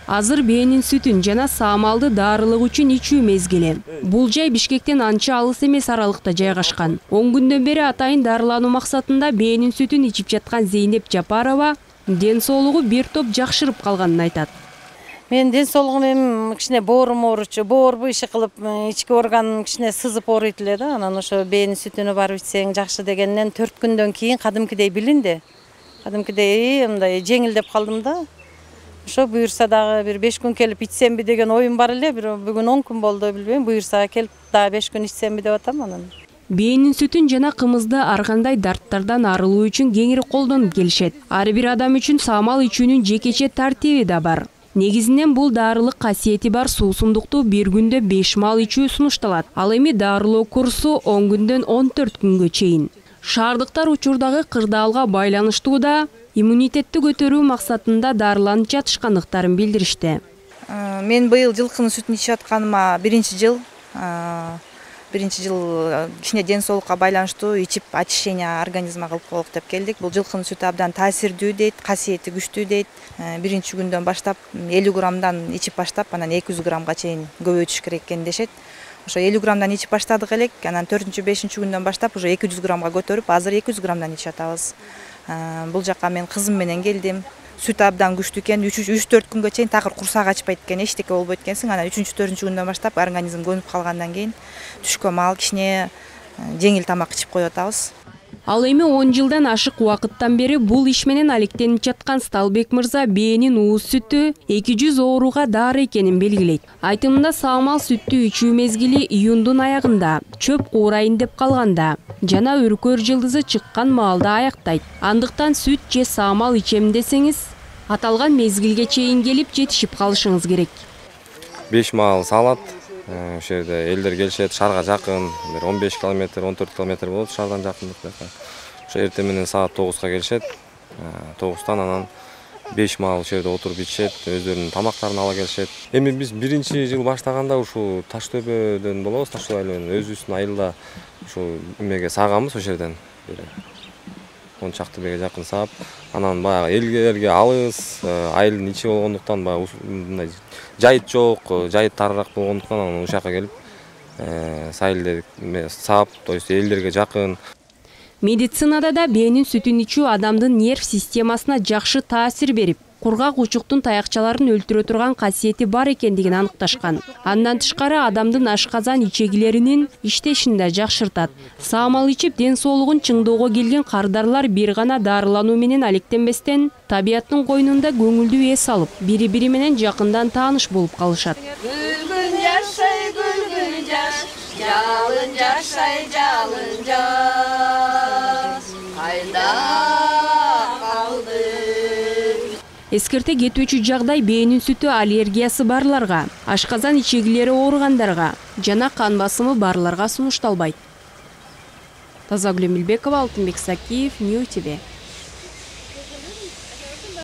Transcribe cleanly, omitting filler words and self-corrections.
Азыр бээнин сүтүн жана саамалды дарылык үчүн ичүү мезгили. Бул жай Бишкектен анча алыс эмес аралыкта жайгашкан. 10 күндөн бери атайын дарылануу максатында бээнин сүтүн ичип жаткан Зейнеп Жапарова ден соолугу бир топ жакшырып калганын айтат. Мен ден соолугум эми кичине боорум ооручу, боорбу иши кылып, ички органым кичине сызып ооруйт эле да. Анан ошо бээнин сүтүнү барып ичсең жакшы дегенден 4 күндөн кийин кадимкидей билинди. Кадимкидей мындай жеңилдеп калдым да. Ошо буюрса дагы бир 5 күн келип ичсемби деген оюм бар эле, бирок бүгүн 10 күн болду, билбейм, буюрса келип дагы 5 күн ичсемби деп атам анан. Бээнин сүтүн жана кымызды ар кандай дарттардан арылуу үчүн кеңири колдонуп келишет. Ар бир адам үчүн саамал ичүүнүн жекече тартиби да бар. Негизинен бул дарылык касиети бар суусундукту бир күндө 5 маал ичүү сунушталат. Ал эми дарылоо курсу 10 күндөн 14 күнгө чейин. Шаардыктар учурдагы кырдаалга байланыштуу да иммунитетти көтөрүү максатында дарыланып жатышкандыктарын билдиришти. Мен быйыл жылкынын сүтүн ичип атканыма биринчи жыл кичине ден соолукка байланыштуу ичип очищение организма кылып коелук деп келдик. Бул жылкынын сүтү абдан таасирдүү дейт, касиети күчтүү дейт. Биринчи күндөн баштап 50 граммдан ичип баштап, анан 200 граммга чейин көбөйтүш керек экен дешет. Ошо 50 граммдан ичип баштадык элек, анан 4-5 күндөн баштап уже 200 граммга көтөрүп, азыр 200 граммдан ичип атабыз. Бул жака мен кызым менен келдим. Сүт абдан күчтүү экен, 3-4 күнгө чейин такыр курсак ачпайт экен, эчтеке болбойт экенсиң. Анан 3-4 күндөн баштап организм көнүп калгандан кийин түшкө маал кичине жеңил тамак ичип коюп атабыз. Ал эми 10 жылдан ашык убакыттан бери бул иш менен алектенип жаткан Сталбек мырза бээнин ууз сүтү 200 ооруга дары экенин белгилейт. Айтымында саамал сүттү ичүү мезгили июндун аягында, чөп куурайын деп калганда жана үркөр жылдызы чыккан маалда аяктайт. Андыктан сүт же саамал ичем десеңиз, аталган мезгилге чейин келип жетишип калышыңыз керек. 5 маал салат. Ошол жерде элдер келишет, шаарга жакын, бир 15 километр, 14 километр болот шаардан жакындык. Ошо эртең менен саат 9га келишет. 9тан анан 5 маал ошол жерде отуруп ичишет, өздөрүнүн тамактарын ала келишет. Эми биз биринчи жыл баштаганда ушул Таштөбөдөн болобуз, Таштөбө айылынан өзүбүздүн айылда ушул эмеге сааганбыз ошол жерден. 10 чакты беге жакын саап, анан баягы элгерге алыс, айылдын ичи болгондуктан баягы мындай жайыт жок, жайыт тарыраак болгондуктан анан ушул жака келип, сайылды саап, то есть элдерге жакын. Медицинада да бээнин сүтүн ичүү адамдын нерв системасына жакшы таасир берип, кургак учуктун таякчаларын өлтүрө турган касиети бар экендигин аныкташкан. Андан тышкары адамдын ашказан ичегилеринин иштешин да жакшыртат. Саамал ичип ден соолугун чыңдоого келген кардарлар бир гана дарылануу менен алектенбестен, табияттын койнунда көңүлдүү эс алып, бири-бири менен жакындан тааныш болуп калышат. Гүлгүн жашай, гүлгүн жаш, жалын жашай, жалын жаш, кайда калды? Эскерте кетүүчү жагдай бээнин сүтү аллергиясы барларга, ашказан ичегилери ооругандарга жана кан басымы барларга сунушталбайт. Тазагүл Эмилбекова, Алтынбек Сакиев, Нью ТВ.